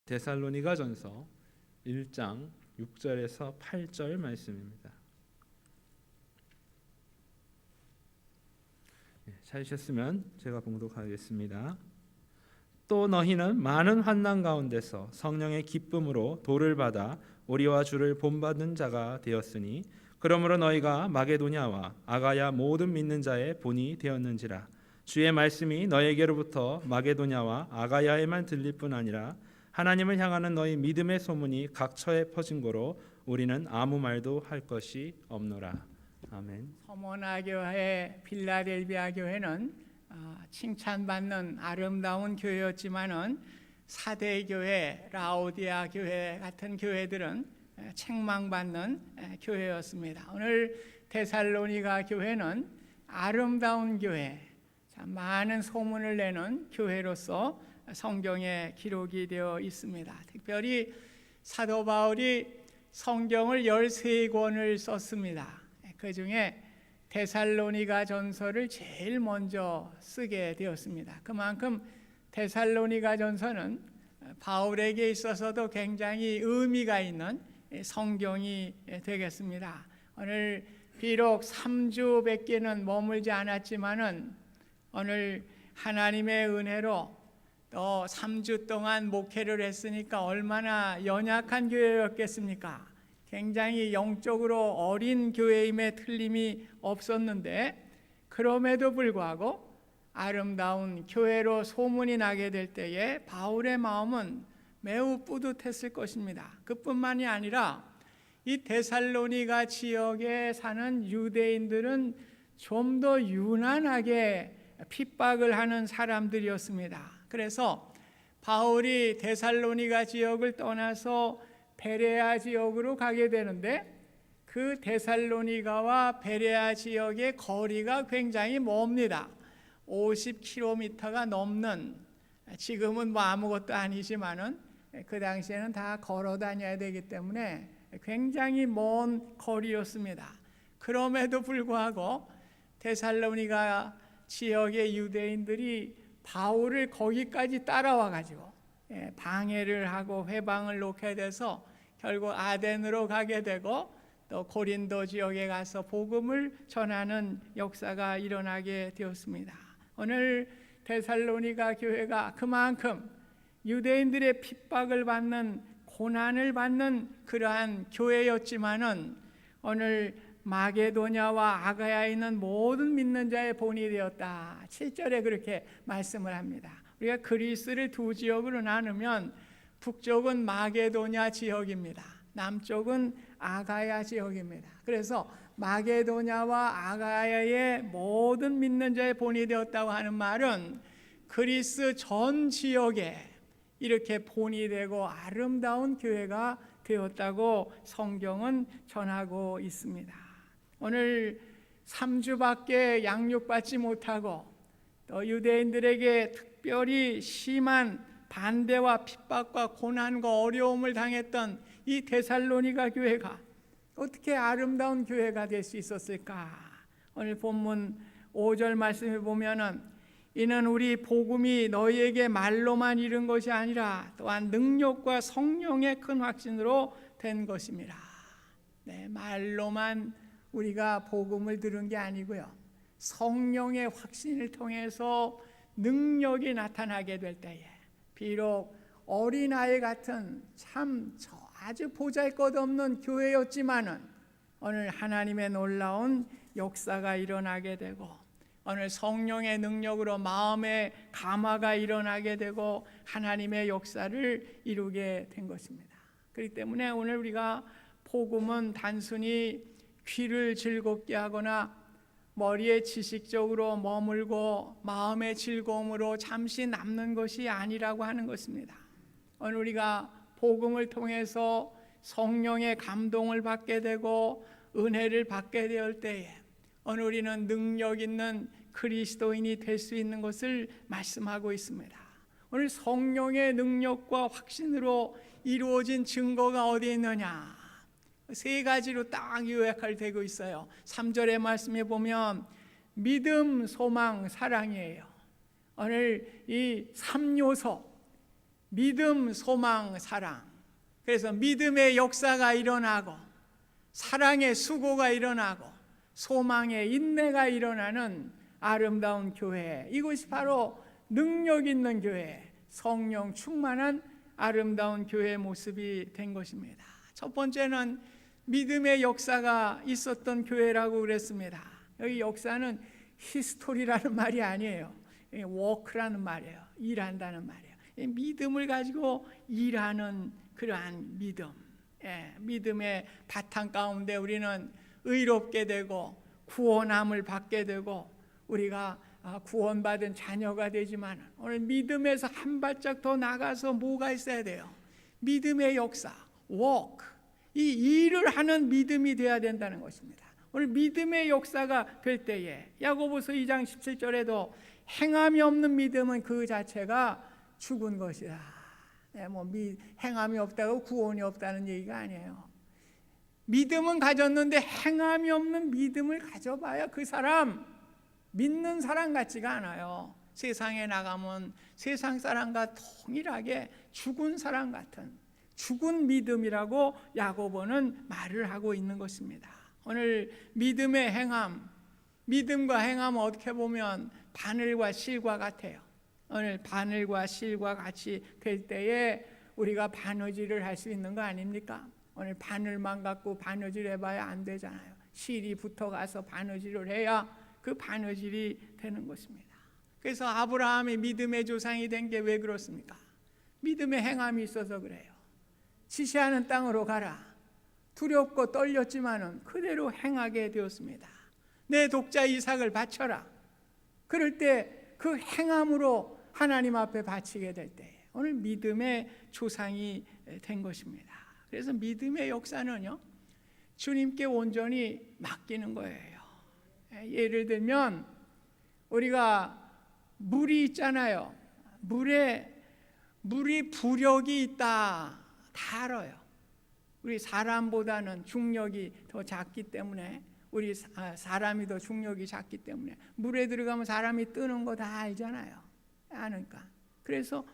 데살로니가전서 1장 6절에서 8절 말씀입니다. 찾으셨으면 제가 봉독하겠습니다. 또 너희는 많은 환난 가운데서 성령의 기쁨으로 도를 받아 우리와 주를 본받는 자가 되었으니 그러므로 너희가 마게도냐와 아가야 모든 믿는 자의 본이 되었는지라. 주의 말씀이 너희에게로부터 마게도냐와 아가야에만 들릴 뿐 아니라 하나님을 향하는 너희 믿음의 소문이 각처에 퍼진 거로 우리는 아무 말도 할 것이 없노라. 아멘. 서머나 교회, 빌라델비아 교회는 칭찬받는 아름다운 교회였지만은 사대 교회, 라오디아 교회 같은 교회들은 책망받는 교회였습니다. 오늘 데살로니가 교회는 아름다운 교회, 많은 소문을 내는 교회로서 성경에 기록이 되어 있습니다. 특별히 사도 바울이 성경을 13권을 썼습니다. 그 중에 데살로니가 전서를 제일 먼저 쓰게 되었습니다. 그만큼 데살로니가 전서는 바울에게 있어서도 굉장히 의미가 있는 성경이 되겠습니다. 오늘 비록 3주밖에는 머물지 않았지만은 오늘 하나님의 은혜로 또 3주 동안 목회를 했으니까 얼마나 연약한 교회였겠습니까? 굉장히 영적으로 어린 교회임에 틀림이 없었는데 그럼에도 불구하고 아름다운 교회로 소문이 나게 될 때에 바울의 마음은 매우 뿌듯했을 것입니다. 그뿐만이 아니라 이 데살로니가 지역에 사는 유대인들은 좀 더 유난하게 핍박을 하는 사람들이었습니다. 그래서 바울이 데살로니가 지역을 떠나서 베레아 지역으로 가게 되는데 그 데살로니가와 베레아 지역의 거리가 굉장히 멉니다. 50km가 넘는, 지금은 뭐 아무것도 아니지만은 그 당시에는 다 걸어 다녀야 되기 때문에 굉장히 먼 거리였습니다. 그럼에도 불구하고 데살로니가 지역의 유대인들이 바울을 거기까지 따라와 가지고 방해를 하고 회방을 놓게 돼서 결국 아덴으로 가게 되고 또 고린도 지역에 가서 복음을 전하는 역사가 일어나게 되었습니다. 오늘 데살로니가 교회가 그만큼 유대인들의 핍박을 받는, 고난을 받는 그러한 교회였지만은 오늘 마게도냐와 아가야에 있는 모든 믿는 자의 본이 되었다. 7절에 그렇게 말씀을 합니다. 우리가 그리스를 두 지역으로 나누면 북쪽은 마게도냐 지역입니다. 남쪽은 아가야 지역입니다. 그래서 마게도냐와 아가야의 모든 믿는 자의 본이 되었다고 하는 말은 그리스 전 지역에 이렇게 본이 되고 아름다운 교회가 되었다고 성경은 전하고 있습니다. 오늘 3주밖에 양육받지 못하고 또 유대인들에게 특별히 심한 반대와 핍박과 고난과 어려움을 당했던 이 데살로니가 교회가 어떻게 아름다운 교회가 될 수 있었을까? 오늘 본문 5절 말씀에 보면은 이는 우리 복음이 너희에게 말로만 이른 것이 아니라 또한 능력과 성령의 큰 확신으로 된 것입니다. 네, 말로만 우리가 복음을 들은 게 아니고요, 성령의 확신을 통해서 능력이 나타나게 될 때에 비록 어린아이 같은 참 아주 보잘것없는 교회였지만은 오늘 하나님의 놀라운 역사가 일어나게 되고 오늘 성령의 능력으로 마음의 감화가 일어나게 되고 하나님의 역사를 이루게 된 것입니다. 그렇기 때문에 오늘 우리가 복음은 단순히 귀를 즐겁게 하거나 머리에 지식적으로 머물고 마음의 즐거움으로 잠시 남는 것이 아니라고 하는 것입니다. 오늘 우리가 복음을 통해서 성령의 감동을 받게 되고 은혜를 받게 될 때에 오늘 우리는 능력 있는 그리스도인이 될 수 있는 것을 말씀하고 있습니다. 오늘 성령의 능력과 확신으로 이루어진 증거가 어디에 있느냐? 세 가지로 딱 요약되고 있어요. 3절의 말씀에 보면 믿음, 소망, 사랑이에요. 오늘 이 3요소, 믿음, 소망, 사랑. 그래서 믿음의 역사가 일어나고 사랑의 수고가 일어나고 소망의 인내가 일어나는 아름다운 교회. 이것이 바로 능력 있는 교회, 성령 충만한 아름다운 교회의 모습이 된 것입니다. 첫 번째는 믿음의 역사가 있었던 교회라고 그랬습니다. 여기 역사는 히스토리라는 말이 아니에요. 워크라는 말이에요. 일한다는 말이에요. 믿음을 가지고 일하는 그러한 믿음. 믿음의 바탕 가운데 우리는 의롭게 되고 구원함을 받게 되고 우리가 구원받은 자녀가 되지만 오늘 믿음에서 한 발짝 더 나가서 뭐가 있어야 돼요? 믿음의 역사, walk. 이 일을 하는 믿음이 되어야 된다는 것입니다. 오늘 믿음의 역사가 될 때에 야고보서 2장 17절에도 행함이 없는 믿음은 그 자체가 죽은 것이다. 행함이 없다고 구원이 없다는 얘기가 아니에요. 믿음은 가졌는데 행함이 없는 믿음을 가져봐야 그 사람 믿는 사람 같지가 않아요. 세상에 나가면 세상 사람과 동일하게 죽은 사람 같은 죽은 믿음이라고 야고보는 말을 하고 있는 것입니다. 오늘 믿음의 행함, 믿음과 행함은 어떻게 보면 바늘과 실과 같아요. 오늘 바늘과 실과 같이 될 때에 우리가 바느질을 할 수 있는 거 아닙니까? 오늘 바늘만 갖고 바느질 해봐야 안 되잖아요. 실이 붙어가서 바느질을 해야 그 바느질이 되는 것입니다. 그래서 아브라함이 믿음의 조상이 된 게 왜 그렇습니까? 믿음의 행함이 있어서 그래요. 지시하는 땅으로 가라. 두렵고 떨렸지만은 그대로 행하게 되었습니다. 내 독자 이삭을 바쳐라. 그럴 때 그 행함으로 하나님 앞에 바치게 될 때 오늘 믿음의 조상이 된 것입니다. 그래서 믿음의 역사는요, 주님께 온전히 맡기는 거예요. 예를 들면 우리가 물이 있잖아요. 물이 부력이 있다 다 알아요. 우리 사람보다는 중력이 더 작기 때문에 우리 사람이 더 중력이 작기 때문에 물에 들어가면 사람이 뜨는 거 다 알잖아요. 아니까. 그래서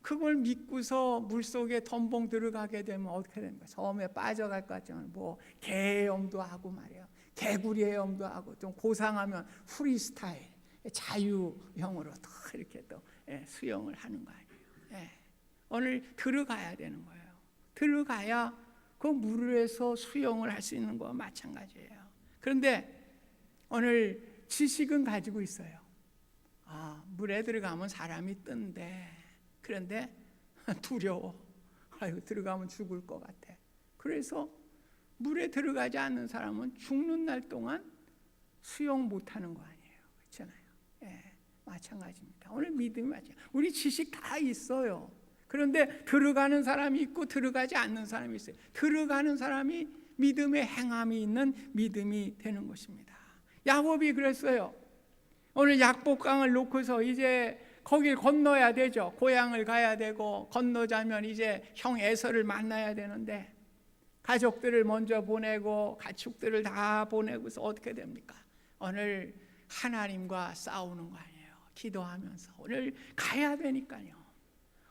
그걸 믿고서 물속에 덤벙 들어가게 되면 어떻게 되는 거예요? 처음에 빠져갈 것 같지만 개헤엄도 하고 말이에요. 개구리 헤엄도 하고 좀 고상하면 프리스타일 자유형으로 또 이렇게 또 수영을 하는 거 아니에요. 오늘 들어가야 되는 거예요. 들어가야 그 물에서 수영을 할 수 있는 거와 마찬가지예요. 그런데 오늘 지식은 가지고 있어요. 물에 들어가면 사람이 뜬대. 그런데 두려워. 들어가면 죽을 것 같아. 그래서 물에 들어가지 않는 사람은 죽는 날 동안 수영 못하는 거 아니에요. 그렇잖아요. 마찬가지입니다. 오늘 믿음이 맞아요. 우리 지식 다 있어요. 그런데 들어가는 사람이 있고 들어가지 않는 사람이 있어요. 들어가는 사람이 믿음의 행함이 있는 믿음이 되는 것입니다. 야곱이 그랬어요. 오늘 약복강을 놓고서 이제 거길 건너야 되죠. 고향을 가야 되고 건너자면 이제 형 에서를 만나야 되는데 가족들을 먼저 보내고 가축들을 다 보내고서 어떻게 됩니까? 오늘 하나님과 싸우는 거 아니에요. 기도하면서 오늘 가야 되니까요.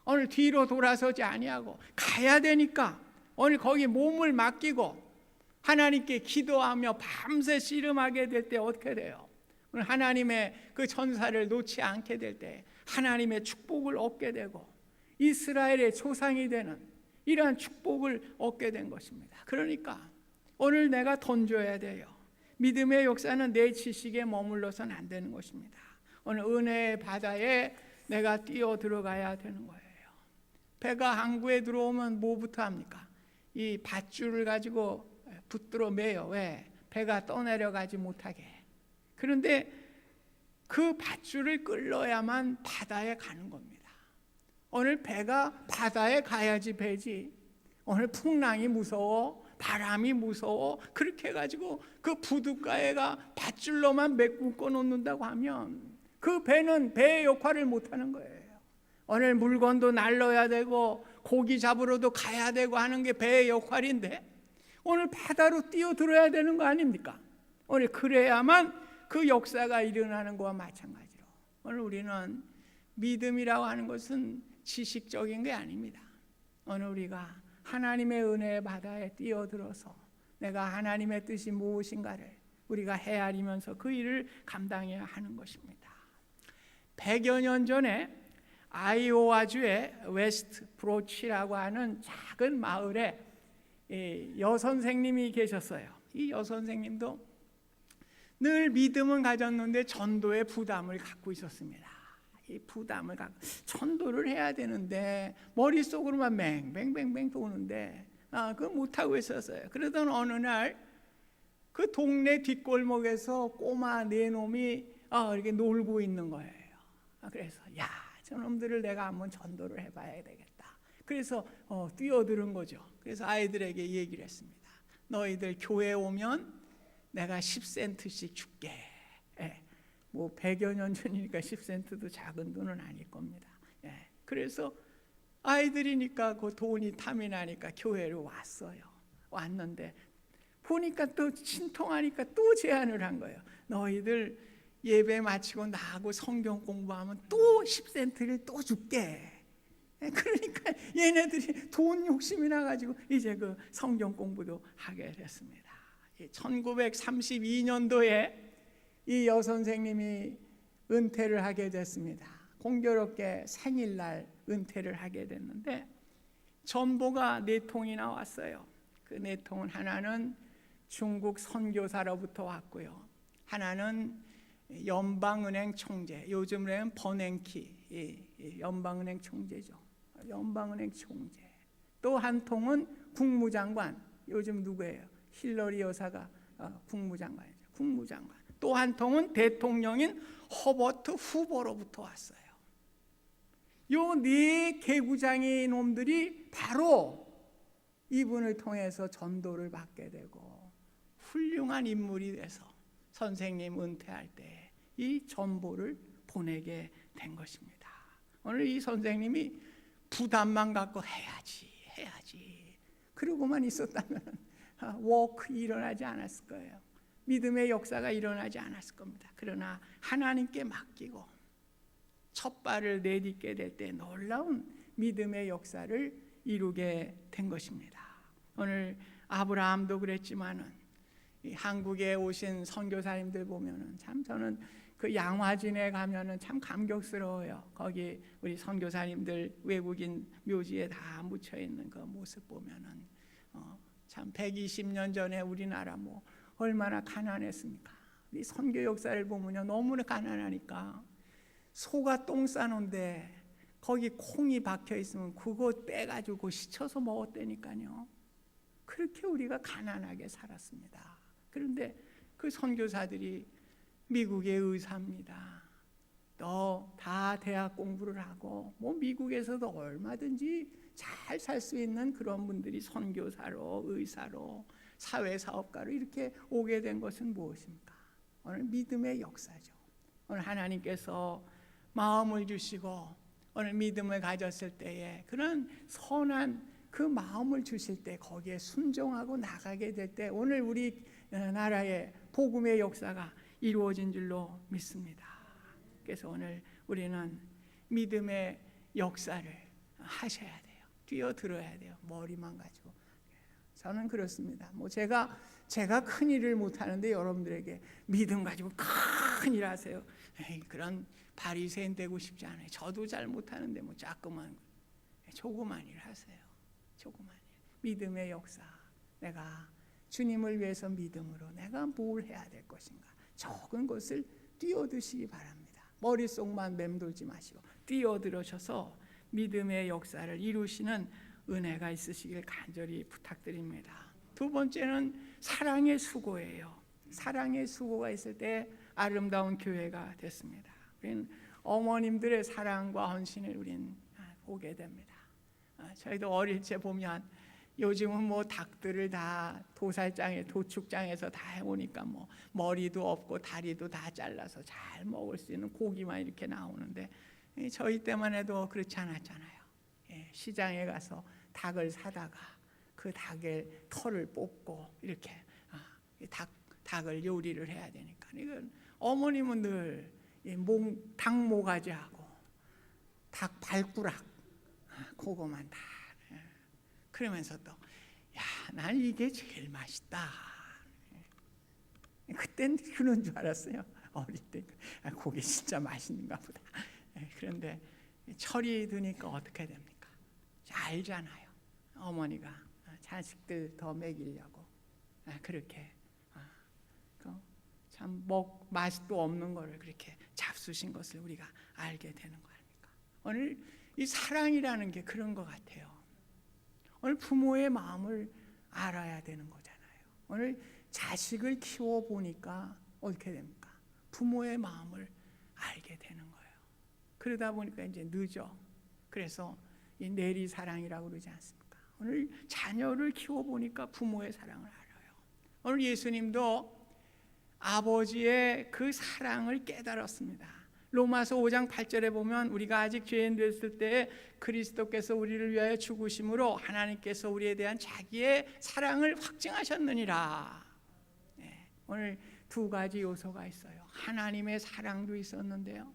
오늘 뒤로 돌아서지 아니하고 가야 되니까 오늘 거기 몸을 맡기고 하나님께 기도하며 밤새 씨름하게 될 때 어떻게 돼요? 오늘 하나님의 그 천사를 놓지 않게 될 때 하나님의 축복을 얻게 되고 이스라엘의 조상이 되는 이러한 축복을 얻게 된 것입니다. 그러니까 오늘 내가 던져야 돼요. 믿음의 역사는 내 지식에 머물러서는 안 되는 것입니다. 오늘 은혜의 바다에 내가 뛰어 들어가야 되는 거예요. 배가 항구에 들어오면 뭐부터 합니까? 이 밧줄을 가지고 붙들어 매요. 왜? 배가 떠내려가지 못하게. 그런데 그 밧줄을 끌어야만 바다에 가는 겁니다. 오늘 배가 바다에 가야지 배지. 오늘 풍랑이 무서워, 바람이 무서워. 그렇게 해가지고 그 부둣가에가 밧줄로만 묶어 놓는다고 하면 그 배는 배의 역할을 못하는 거예요. 오늘 물건도 날라야 되고 고기 잡으러도 가야 되고 하는 게 배의 역할인데 오늘 바다로 뛰어들어야 되는 거 아닙니까? 오늘 그래야만 그 역사가 일어나는 것과 마찬가지로 오늘 우리는 믿음이라고 하는 것은 지식적인 게 아닙니다. 오늘 우리가 하나님의 은혜의 바다에 뛰어들어서 내가 하나님의 뜻이 무엇인가를 우리가 헤아리면서 그 일을 감당해야 하는 것입니다. 100여 년 전에 아이오와주의 웨스트 브로치라고 하는 작은 마을에 여선생님이 계셨어요. 이 여선생님도 늘 믿음은 가졌는데 전도의 부담을 갖고 있었습니다. 이 부담을 갖고 전도를 해야 되는데 머릿속으로만 맹맹맹맹 도는데 그거 못하고 있었어요. 그러던 어느 날 그 동네 뒷골목에서 꼬마 네 놈이 이렇게 놀고 있는 거예요. 그래서 야, 저놈들을 내가 한번 전도를 해봐야 되겠다. 그래서 뛰어드는 거죠. 그래서 아이들에게 얘기를 했습니다. 너희들 교회 오면 내가 10센트씩 줄게. 뭐 100여 년 전이니까 10센트도 작은 돈은 아닐 겁니다. 그래서 아이들이니까 그 돈이 탐이 나니까 교회로 왔어요. 왔는데 보니까 또 신통하니까 또 제안을 한 거예요. 너희들 예배 마치고 나하고 성경 공부하면 또 10센트를 또 줄게. 그러니까 얘네들이 돈 욕심이 나가지고 이제 그 성경 공부도 하게 됐습니다. 1932년도에 이 여선생님이 은퇴를 하게 됐습니다. 공교롭게 생일날 은퇴를 하게 됐는데 전보가 4통이 나왔어요. 그 4통은 하나는 중국 선교사로부터 왔고요. 하나는 연방은행 총재, 요즘은 버냉키 연방은행 총재죠. 연방은행 총재. 또 한 통은 국무장관. 요즘 누구예요? 힐러리 여사가 국무장관이죠. 국무장관. 또 한 통은 대통령인 허버트 후보로부터 왔어요. 요 4개구장이 놈들이 바로 이분을 통해서 전도를 받게 되고 훌륭한 인물이 돼서 선생님 은퇴할 때 이 전보를 보내게 된 것입니다. 오늘 이 선생님이 부담만 갖고 해야지 그러고만 있었다면 워크 일어나지 않았을 거예요. 믿음의 역사가 일어나지 않았을 겁니다. 그러나 하나님께 맡기고 첫 발을 내딛게 될 때 놀라운 믿음의 역사를 이루게 된 것입니다. 오늘 아브라함도 그랬지만은 한국에 오신 선교사님들 보면은 참 저는 그 양화진에 가면은 참 감격스러워요. 거기 우리 선교사님들 외국인 묘지에 다 묻혀 있는 그 모습 보면은 참 120년 전에 우리나라 뭐 얼마나 가난했습니까? 이 선교 역사를 보면요 너무나 가난하니까 소가 똥 싸는데 거기 콩이 박혀 있으면 그거 빼가지고 씻어서 먹었다니까요. 그렇게 우리가 가난하게 살았습니다. 그런데 그 선교사들이 미국의 의사입니다. 또 다 대학 공부를 하고 뭐 미국에서도 얼마든지 잘 살 수 있는 그런 분들이 선교사로 의사로 사회사업가로 이렇게 오게 된 것은 무엇입니까? 오늘 믿음의 역사죠. 오늘 하나님께서 마음을 주시고 오늘 믿음을 가졌을 때에 그런 선한 그 마음을 주실 때 거기에 순종하고 나가게 될 때 오늘 우리 나라의 복음의 역사가 이루어진 줄로 믿습니다. 그래서 오늘 우리는 믿음의 역사를 하셔야 돼요. 뛰어들어야 돼요. 머리만 가지고. 저는 그렇습니다. 뭐 제가 큰 일을 못 하는데 여러분들에게 믿음 가지고 큰 일 하세요. 그런 바리새인 되고 싶지 않아요. 저도 잘 못 하는데 뭐 조그만 일 하세요. 조그만 일. 믿음의 역사. 내가 주님을 위해서 믿음으로 내가 뭘 해야 될 것인가. 적은 것을 뛰어드시기 바랍니다. 머릿속만 맴돌지 마시고 뛰어들으셔서 믿음의 역사를 이루시는 은혜가 있으시길 간절히 부탁드립니다. 두 번째는 사랑의 수고예요. 사랑의 수고가 있을 때 아름다운 교회가 됐습니다. 우리는 어머님들의 사랑과 헌신을 우린 보게 됩니다. 저희도 어릴 때 보면 요즘은 뭐 닭들을 다 도축장에서 다 해오니까 뭐 머리도 없고 다리도 다 잘라서 잘 먹을 수 있는 고기만 이렇게 나오는데 저희 때만 해도 그렇지 않았잖아요. 시장에 가서 닭을 사다가 그 닭의 털을 뽑고 이렇게 닭을 요리를 해야 되니까 이건 어머님은 늘 닭 모가지하고 닭 발가락 그거만 다. 그러면서 또 야, 난 이게 제일 맛있다. 그땐 그런 줄 알았어요. 어릴 때 그게 진짜 맛있는가 보다. 그런데 철이 드니까 어떻게 됩니까? 알잖아요. 어머니가 자식들 더 먹이려고 그렇게 참 맛도 없는 거를 그렇게 잡수신 것을 우리가 알게 되는 거 아닙니까? 오늘 이 사랑이라는 게 그런 것 같아요. 오늘 부모의 마음을 알아야 되는 거잖아요. 오늘 자식을 키워보니까 어떻게 됩니까? 부모의 마음을 알게 되는 거예요. 그러다 보니까 이제 늦어. 그래서 이 내리사랑이라고 그러지 않습니까? 오늘 자녀를 키워보니까 부모의 사랑을 알아요. 오늘 예수님도 아버지의 그 사랑을 깨달았습니다. 로마서 5장 8절에 보면 우리가 아직 죄인 됐을 때에 그리스도께서 우리를 위하여 죽으심으로 하나님께서 우리에 대한 자기의 사랑을 확증하셨느니라. 오늘 두 가지 요소가 있어요. 하나님의 사랑도 있었는데요,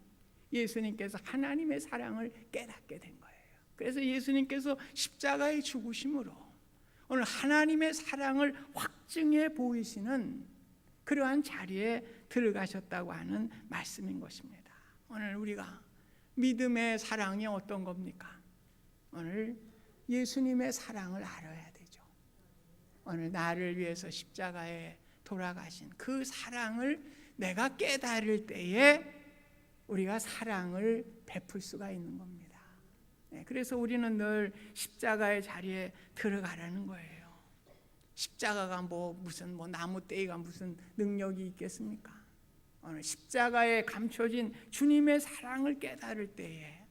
예수님께서 하나님의 사랑을 깨닫게 된 거예요. 그래서 예수님께서 십자가에 죽으심으로 오늘 하나님의 사랑을 확증해 보이시는 그러한 자리에 들어가셨다고 하는 말씀인 것입니다. 오늘 우리가 믿음의 사랑이 어떤 겁니까? 오늘 예수님의 사랑을 알아야 되죠. 오늘 나를 위해서 십자가에 돌아가신 그 사랑을 내가 깨달을 때에 우리가 사랑을 베풀 수가 있는 겁니다. 그래서 우리는 늘 십자가의 자리에 들어가라는 거예요. 십자가가 무슨 나무떼기가 무슨 능력이 있겠습니까? 오늘 십자가에 감춰진 주님의 사랑을 깨달을 때에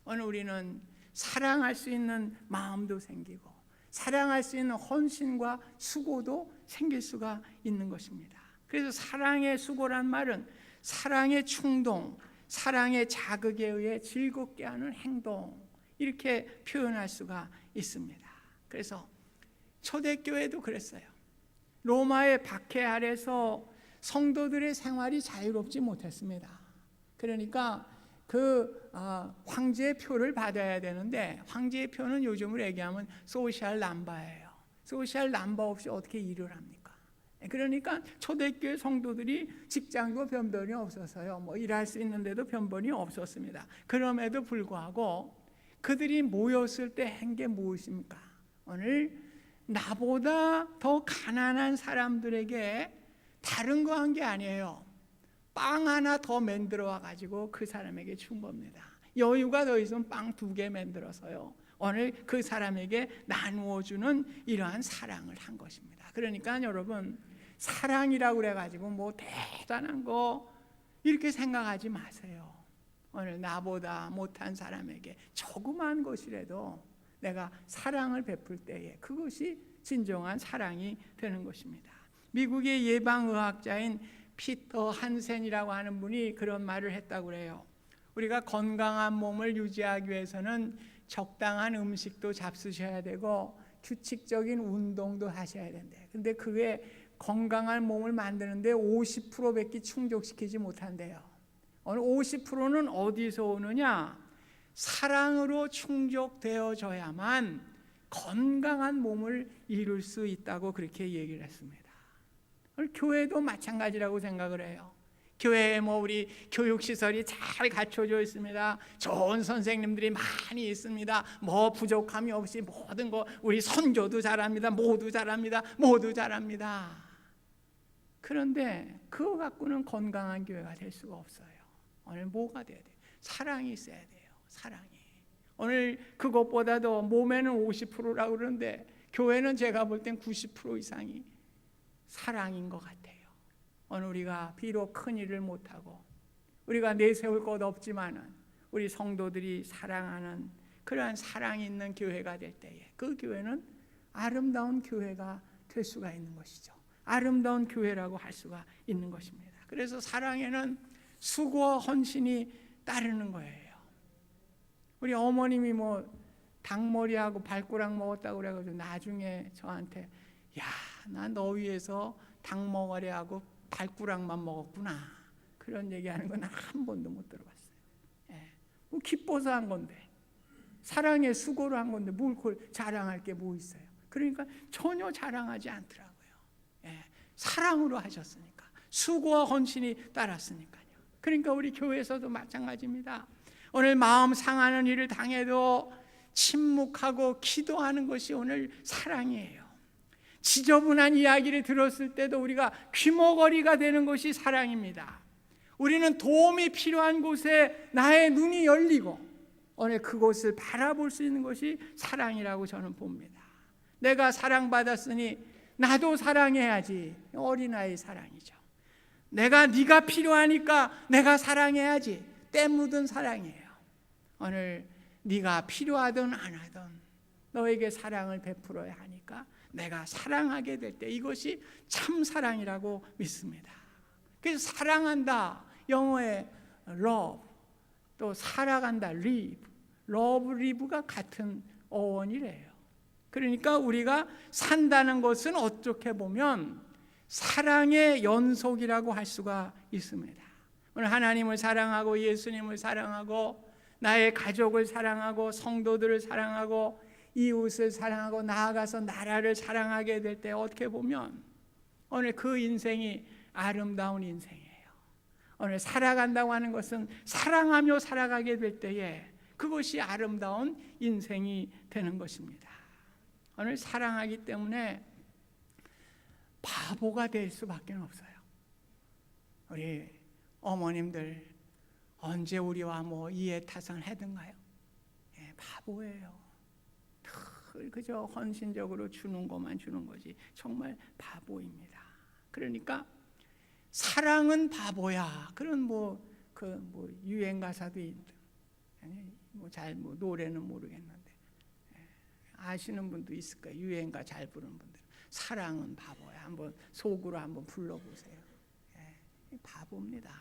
오늘 우리는 사랑할 수 있는 마음도 생기고 사랑할 수 있는 헌신과 수고도 생길 수가 있는 것입니다. 그래서 사랑의 수고란 말은 사랑의 충동, 사랑의 자극에 의해 즐겁게 하는 행동, 이렇게 표현할 수가 있습니다. 그래서 초대교회도 그랬어요. 로마의 박해 아래서 성도들의 생활이 자유롭지 못했습니다. 그러니까 그 황제의 표를 받아야 되는데 황제의 표는 요즘으로 얘기하면 소셜 남바예요. 소셜 남바 없이 어떻게 일을 합니까? 그러니까 초대교회 성도들이 직장도 변변이 없어서요, 일할 수 있는데도 변변이 없었습니다. 그럼에도 불구하고 그들이 모였을 때 한 게 무엇입니까? 오늘 나보다 더 가난한 사람들에게 다른 거 한 게 아니에요. 빵 하나 더 만들어 와가지고 그 사람에게 준 겁니다. 여유가 더 있으면 빵 2개 만들어서요, 오늘 그 사람에게 나누어 주는 이러한 사랑을 한 것입니다. 그러니까 여러분, 사랑이라고 그래가지고 대단한 거 이렇게 생각하지 마세요. 오늘 나보다 못한 사람에게 조그만 것이라도 내가 사랑을 베풀 때에 그것이 진정한 사랑이 되는 것입니다. 미국의 예방의학자인 피터 한센이라고 하는 분이 그런 말을 했다고 그래요. 우리가 건강한 몸을 유지하기 위해서는 적당한 음식도 잡수셔야 되고 규칙적인 운동도 하셔야 된대. 근데 그게 건강한 몸을 만드는데 50%밖에 충족시키지 못한대요. 오늘 50%는 어디서 오느냐? 사랑으로 충족되어져야만 건강한 몸을 이룰 수 있다고 그렇게 얘기를 했습니다. 오늘 교회도 마찬가지라고 생각을 해요. 교회에 우리 교육시설이 잘 갖춰져 있습니다. 좋은 선생님들이 많이 있습니다. 부족함이 없이 모든 거, 우리 선교도 잘합니다. 모두 잘합니다. 모두 잘합니다. 그런데 그거 갖고는 건강한 교회가 될 수가 없어요. 오늘 뭐가 돼야 돼요? 사랑이 있어야 돼요. 사랑이. 오늘 그것보다도 몸에는 50%라고 그러는데 교회는 제가 볼 땐 90% 이상이 사랑인 것 같아요. 오늘 우리가 비록 큰 일을 못하고 우리가 내세울 것 없지만은 우리 성도들이 사랑하는 그러한 사랑이 있는 교회가 될 때에 그 교회는 아름다운 교회가 될 수가 있는 것이죠. 아름다운 교회라고 할 수가 있는 것입니다. 그래서 사랑에는 수고와 헌신이 따르는 거예요. 우리 어머님이 닭머리하고 발가락 먹었다고 그래가지고 나중에 저한테 야, 나 너 위해서 닭머리하고 발가락만 먹었구나, 그런 얘기하는 건 한 번도 못 들어봤어요. 기뻐서 한 건데 사랑의 수고로 한 건데 뭘 그걸 자랑할 게 뭐 있어요? 그러니까 전혀 자랑하지 않더라고요. 예, 사랑으로 하셨으니까, 수고와 헌신이 따랐으니까요. 그러니까 우리 교회에서도 마찬가지입니다. 오늘 마음 상하는 일을 당해도 침묵하고 기도하는 것이 오늘 사랑이에요. 지저분한 이야기를 들었을 때도 우리가 귀머거리가 되는 것이 사랑입니다. 우리는 도움이 필요한 곳에 나의 눈이 열리고 오늘 그곳을 바라볼 수 있는 것이 사랑이라고 저는 봅니다. 내가 사랑받았으니 나도 사랑해야지. 어린아이 사랑이죠. 네가 필요하니까 내가 사랑해야지. 때 묻은 사랑이에요. 오늘 네가 필요하든 안 하든 너에게 사랑을 베풀어야 하니까 내가 사랑하게 될 때 이것이 참 사랑이라고 믿습니다. 그래서 사랑한다, 영어의 love, 또 살아간다, live, love, live가 같은 어원이래요. 그러니까 우리가 산다는 것은 어떻게 보면 사랑의 연속이라고 할 수가 있습니다. 오늘 하나님을 사랑하고 예수님을 사랑하고 나의 가족을 사랑하고 성도들을 사랑하고 이웃을 사랑하고 나아가서 나라를 사랑하게 될 때 어떻게 보면 오늘 그 인생이 아름다운 인생이에요. 오늘 살아간다고 하는 것은 사랑하며 살아가게 될 때에 그것이 아름다운 인생이 되는 것입니다. 오늘 사랑하기 때문에 바보가 될 수밖에 없어요. 우리 어머님들 언제 우리와 뭐 이해타산 하든가요? 예, 바보예요. 늘 그저 헌신적으로 주는 것만 주는 거지 정말 바보입니다. 그러니까 사랑은 바보야. 그런 그 유행 가사도 있는데 노래는 모르겠는데 아시는 분도 있을 거예요. 유행가 잘 부르는 분들. 사랑은 바보야. 한번 속으로 한번 불러보세요. 예, 바보입니다.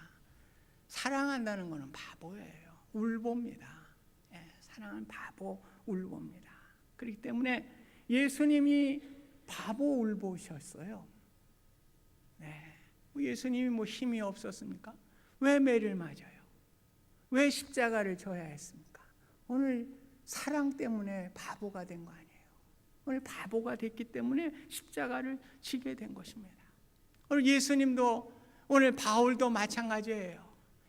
사랑한다는 것은 바보예요. 울보입니다. 예, 사랑은 바보 울보입니다. 그렇기 때문에 예수님이 바보 울보셨어요. 네. 예수님이 힘이 없었습니까? 왜 매를 맞아요? 왜 십자가를 져야 했습니까? 오늘 사랑 때문에 바보가 된 거 아니에요. 오늘 바보가 됐기 때문에 십자가를 지게 된 것입니다. 오늘 예수님도 오늘 바울도 마찬가지예요.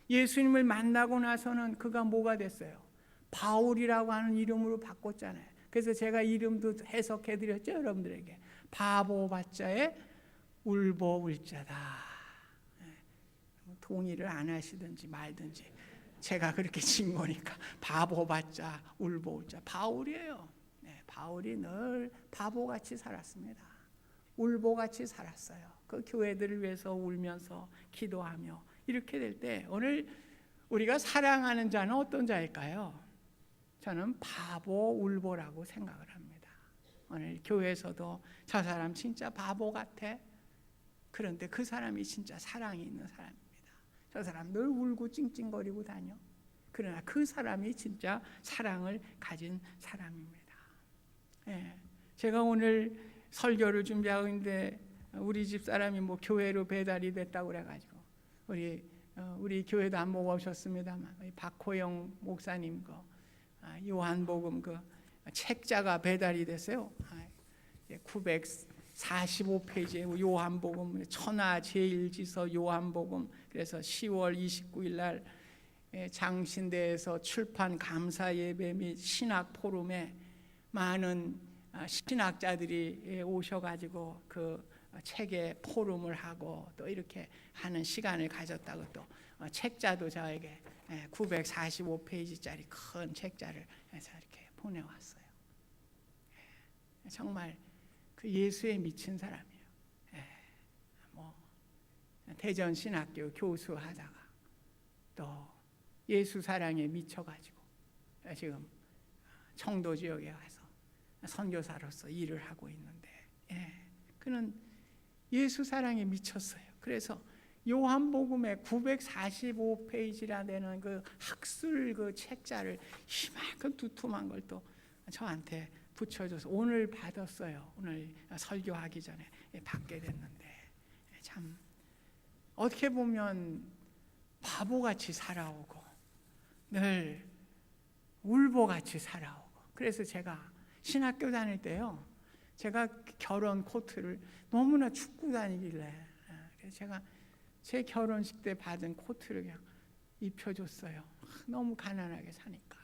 예수님을 만나고 나서는 그가 뭐가 됐어요? 바울이라고 하는 이름으로 바꿨잖아요. 그래서 제가 이름도 해석해 드렸죠, 여러분들에게. 바보바자에 울보 울자다. 동의를 안 하시든지 말든지 제가 그렇게 진 거니까 바보바자 울보 울자. 바울이에요. 네, 바울이 늘 바보같이 살았습니다. 울보같이 살았어요. 그 교회들을 위해서 울면서 기도하며 이렇게 될 때 오늘 우리가 사랑하는 자는 어떤 자일까요? 저는 바보 울보라고 생각을 합니다. 오늘 교회에서도 저 사람 진짜 바보 같아. 그런데 그 사람이 진짜 사랑이 있는 사람입니다. 저 사람 늘 울고 찡찡거리고 다녀. 그러나 그 사람이 진짜 사랑을 가진 사람입니다. 예, 제가 오늘 설교를 준비하고 있는데 우리 집 사람이 교회로 배달이 됐다고 그래가지고 우리 교회도 한번 오셨습니다만 박호영 목사님 요한복음 책자가 배달이 됐어요. 945페이지에 요한복음 천하제일지서 요한복음. 그래서 10월 29일 날 장신대에서 출판 감사예배 및 신학 포럼에 많은 신학자들이 오셔가지고 그 책에 포럼을 하고 또 이렇게 하는 시간을 가졌다고 또 책자도 저에게 945페이지짜리 큰 책자를 해서 이렇게 보내왔어요. 정말 그 예수에 미친 사람이에요. 대전신학교 교수하다가 또 예수 사랑에 미쳐가지고 지금 청도 지역에 가서 선교사로서 일을 하고 있는데 그는 예수 사랑에 미쳤어요. 그래서 요한복음의 945페이지라 되는 그 학술 그 책자를 이만큼 두툼한 걸 또 저한테 붙여줘서 오늘 받았어요. 오늘 설교하기 전에 받게 됐는데 참 어떻게 보면 바보같이 살아오고 늘 울보같이 살아오고 그래서 제가 신학교 다닐 때요, 제가 결혼 코트를 너무나 춥고 다니길래 그래서 제가 제 결혼식 때 받은 코트를 그냥 입혀줬어요. 너무 가난하게 사니까.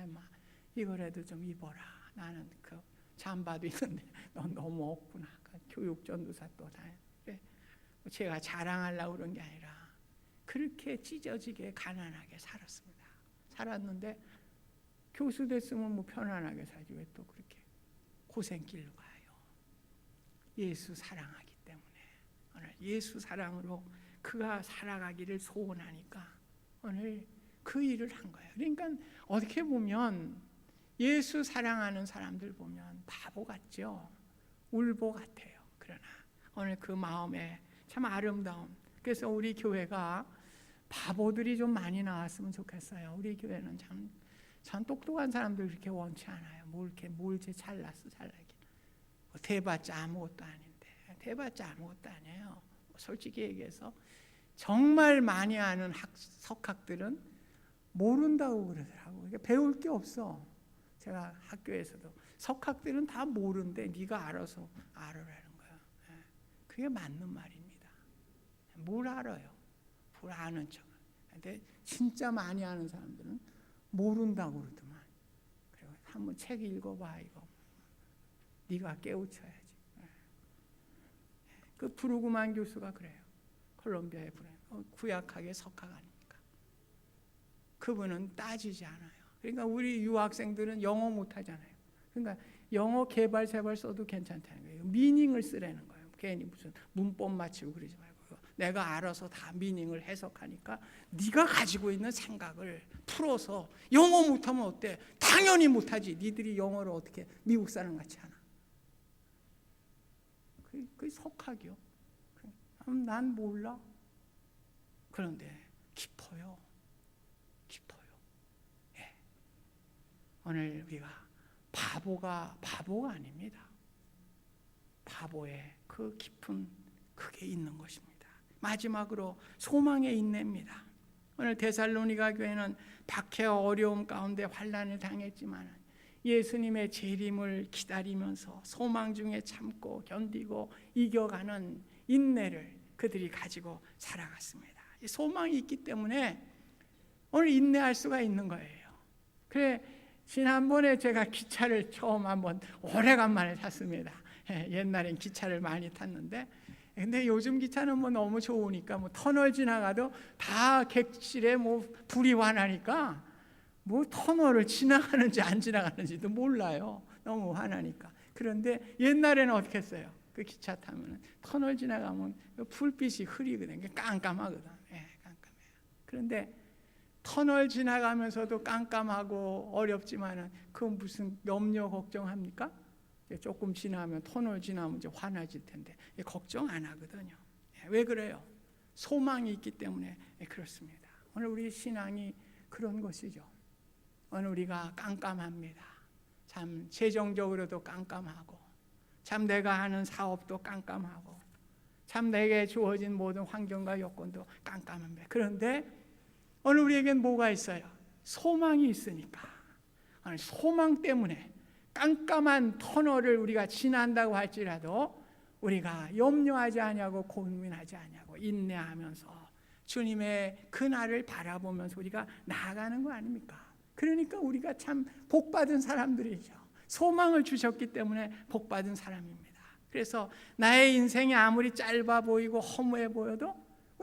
막 이거라도 좀 입어라. 나는 그 잠바도 있는데 넌 너무 없구나. 교육 전도사 또 다. 그래. 제가 자랑하려고 그런 게 아니라 그렇게 찢어지게 가난하게 살았는데 교수 됐으면 뭐 편안하게 살지 왜 또 그렇게 고생길로 가요. 예수 사랑하기 때문에 오늘 예수 사랑으로 그가 살아가기를 소원하니까 오늘 그 일을 한 거예요. 그러니까 어떻게 보면 예수 사랑하는 사람들 보면 바보 같죠. 울보 같아요. 그러나 오늘 그 마음에 참 아름다움. 그래서 우리 교회가 바보들이 좀 많이 나왔으면 좋겠어요. 우리 교회는 참 똑똑한 사람들 그렇게 원치 않아요. 뭘 잘났어 잘나긴. 대봤자 아무것도 아닌데. 대봤자 아무것도 아니에요. 솔직히 얘기해서 정말 많이 아는 석학들은 모른다고 그러더라고. 그러니까 배울 게 없어. 제가 학교에서도 석학들은 다 모르는데 네가 알아서 알아라는 거야. 그게 맞는 말입니다. 뭘 알아요? 뭘 아는 척. 근데 진짜 많이 아는 사람들은 모른다고 그러더만. 그리고 한번 책 읽어봐 이거. 네가 깨우쳐야지. 그 브루그만 교수가 그래요. 콜롬비아의 구약학의 석학 아닙니까? 그분은 따지지 않아요. 그러니까 우리 유학생들은 영어 못하잖아요. 그러니까 영어 개발 세발 써도 괜찮다는 거예요. 미닝을 쓰라는 거예요. 괜히 무슨 문법 맞추고 그러지 말고 내가 알아서 다 미닝을 해석하니까 네가 가지고 있는 생각을 풀어서 영어 못하면 어때? 당연히 못하지. 니들이 영어를 어떻게 미국 사람 같이 하나? 그게 석학이요. 난 몰라. 그런데 깊어요. 예. 오늘 우리가 바보가 아닙니다. 바보의 그 깊은 그게 있는 것입니다. 마지막으로 소망의 인내입니다. 오늘 데살로니가 교회는 박해와 어려움 가운데 환난을 당했지만 예수님의 재림을 기다리면서 소망 중에 참고 견디고 이겨가는 인내를 그들이 가지고 살아갔습니다. 소망이 있기 때문에 오늘 인내할 수가 있는 거예요. 그래 지난번에 제가 기차를 처음 한번 오래간만에 탔습니다. 옛날엔 기차를 많이 탔는데 근데 요즘 기차는 뭐 너무 좋으니까 뭐 터널 지나가도 다 객실에 뭐 불이 환하니까 뭐 터널을 지나가는지 안 지나가는지도 몰라요. 너무 환하니까. 그런데 옛날에는 어떻게 했어요? 그 기차 타면 터널 지나가면 불빛이 흐리거든요. 깜깜하거든. 깜깜해요. 그런데 터널 지나가면서도 깜깜하고 어렵지만은 그 무슨 염려 걱정합니까? 조금 지나면 터널 지나면 이제 환해질 텐데 걱정 안 하거든요. 왜 그래요? 소망이 있기 때문에 그렇습니다. 오늘 우리 신앙이 그런 것이죠. 오늘 우리가 깜깜합니다. 참 재정적으로도 깜깜하고 참 내가 하는 사업도 깜깜하고 참 내게 주어진 모든 환경과 여건도 깜깜합니다. 그런데 오늘 우리에겐 뭐가 있어요? 소망이 있으니까 오늘 소망 때문에 깜깜한 터널을 우리가 지난다고 할지라도 우리가 염려하지 아니하고 고민하지 아니하고 인내하면서 주님의 그날을 바라보면서 우리가 나아가는 거 아닙니까? 그러니까 우리가 참 복받은 사람들이죠. 소망을 주셨기 때문에 복받은 사람입니다. 그래서 나의 인생이 아무리 짧아 보이고 허무해 보여도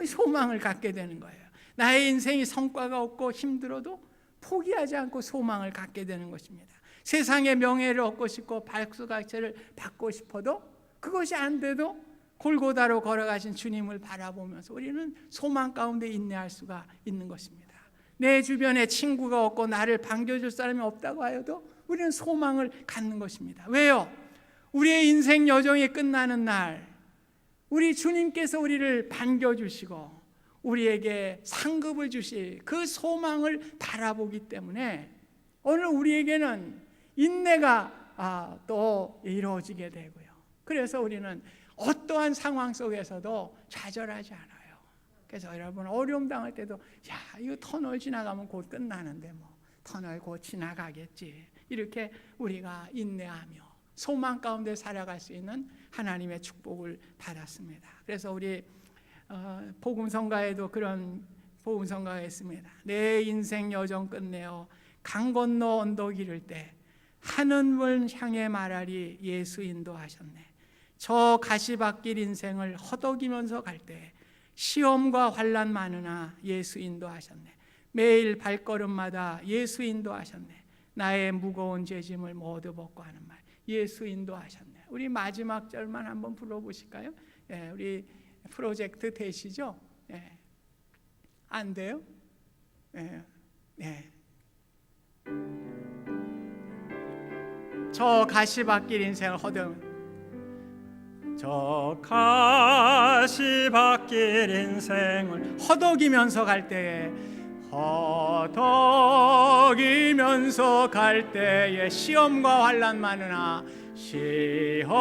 소망을 갖게 되는 거예요. 나의 인생이 성과가 없고 힘들어도 포기하지 않고 소망을 갖게 되는 것입니다. 세상의 명예를 얻고 싶고 박수각체를 받고 싶어도 그것이 안 돼도 골고다로 걸어가신 주님을 바라보면서 우리는 소망 가운데 인내할 수가 있는 것입니다. 내 주변에 친구가 없고 나를 반겨줄 사람이 없다고 하여도 우리는 소망을 갖는 것입니다. 왜요? 우리의 인생 여정이 끝나는 날 우리 주님께서 우리를 반겨주시고 우리에게 상급을 주실 그 소망을 바라보기 때문에 오늘 우리에게는 인내가 또 이루어지게 되고요. 그래서 우리는 어떠한 상황 속에서도 좌절하지 않아요. 그래서 여러분 어려움 당할 때도 이거 터널 지나가면 곧 끝나는데 뭐 터널 곧 지나가겠지 이렇게 우리가 인내하며 소망 가운데 살아갈 수 있는 하나님의 축복을 받았습니다. 그래서 우리 복음성가에도 그런 복음성가가 있습니다. 내 인생 여정 끝내어 강 건너 언덕 이를 때 하늘을 향해 말하리 예수 인도하셨네. 저 가시밭길 인생을 허덕이면서 갈 때 시험과 환난 많으나 예수 인도하셨네. 매일 발걸음마다 예수 인도하셨네. 나의 무거운 죄짐을 모두 벗고 하는 말 예수 인도하셨네. 우리 마지막 절만 한번 불러보실까요? 예, 우리 프로젝트 되시죠? 예. 안 돼요? 예. 예. 저 가시밭길 인생을 저 가시밭길 인생을 허덕이면서 갈 때에 허덕이면서 갈 때에 시험과 환난 많으나 시험과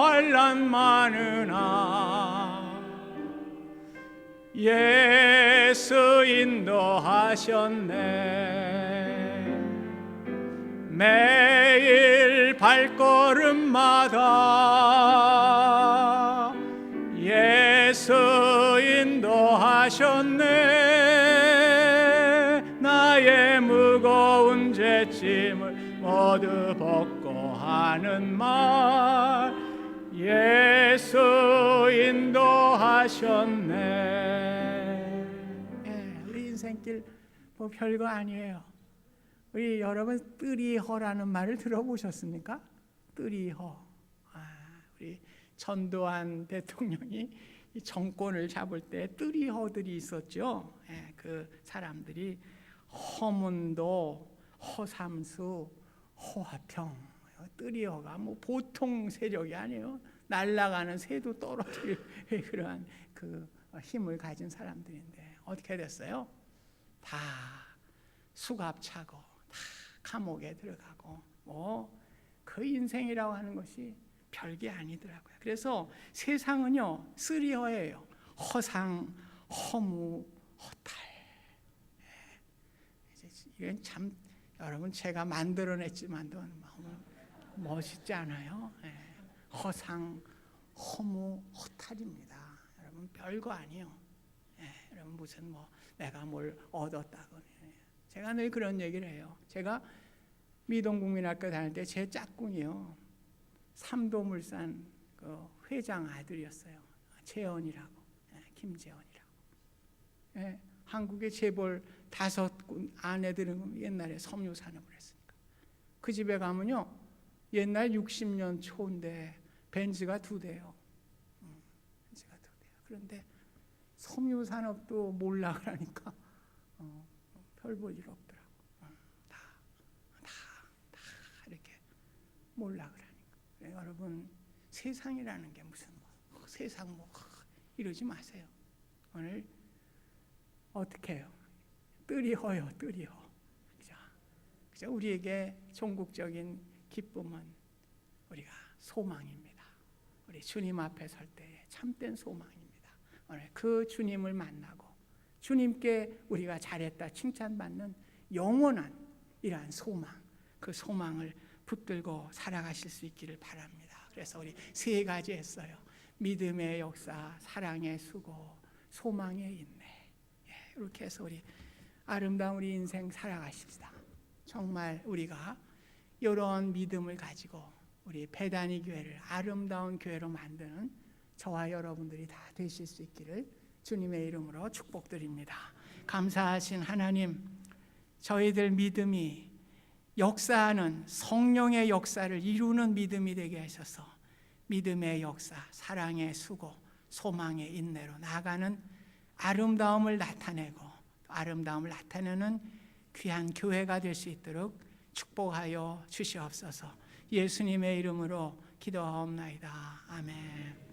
환난 많으나 예수 인도하셨네. 매일 발걸음마다 예수 인도하셨네. 나의 무거운 죄짐을 모두 벗고 하는 말 예수 인도하셨네. 예, 우리 인생길 뭐 별거 아니에요. 우리 여러분 뜨리허라는 말을 들어보셨습니까? 뜨리허. 우리 전두환 대통령이 이 정권을 잡을 때 뜨리허들이 있었죠. 예, 그 사람들이 허문도, 허삼수, 허화평, 뜨리허가 뭐 보통 세력이 아니에요. 날아가는 새도 떨어질 그러한 그 힘을 가진 사람들인데 어떻게 됐어요? 다 수갑 차고 다 감옥에 들어가고 뭐 그 인생이라고 하는 것이 별게 아니더라고요. 그래서 세상은요 쓰리허예요. 허상, 허무, 허탈. 이건 참 여러분 제가 만들어냈지만도 너무 멋있지 않아요? 허상, 허무, 허탈입니다. 여러분 별거 아니에요. 여러분 무슨 뭐 내가 뭘 얻었다고. 제가 늘 그런 얘기를 해요. 제가 미동국민학교 다닐 때 제 짝꿍이요. 삼도물산 그 회장 아들이었어요. 재원이라고, 김재원이라고. 한국의 재벌 5군 아내들은 옛날에 섬유 산업을 했으니까 그 집에 가면요 옛날 60년 초인데 벤츠가 2대요. 벤츠가 2대요. 그런데 섬유 산업도 몰라 그러니까 별 볼 일 없더라고. 다 이렇게 몰라 그러니까. 여러분 세상이라는 게 무슨 뭐 세상 뭐 이러지 마세요. 오늘 어떻게 해요? 뜨리허요, 뜨리허. 그죠? 우리에게 종국적인 기쁨은 우리가 소망입니다. 우리 주님 앞에 설 때에 참된 소망입니다. 오늘 그 주님을 만나고 주님께 우리가 잘했다 칭찬받는 영원한 이러한 소망, 그 소망을 붙들고 살아가실 수 있기를 바랍니다. 그래서 우리 3가지 했어요. 믿음의 역사, 사랑의 수고, 소망의 인내. 이렇게 해서 우리 아름다운 우리 인생 살아가십시다. 정말 우리가 이런 믿음을 가지고 우리 베다니 교회를 아름다운 교회로 만드는 저와 여러분들이 다 되실 수 있기를 주님의 이름으로 축복드립니다. 감사하신 하나님, 저희들 믿음이 역사하는 성령의 역사를 이루는 믿음이 되게 하셔서 믿음의 역사, 사랑의 수고, 소망의 인내로 나아가는 아름다움을 나타내고 아름다움을 나타내는 귀한 교회가 될 수 있도록 축복하여 주시옵소서. 예수님의 이름으로 기도하옵나이다. 아멘.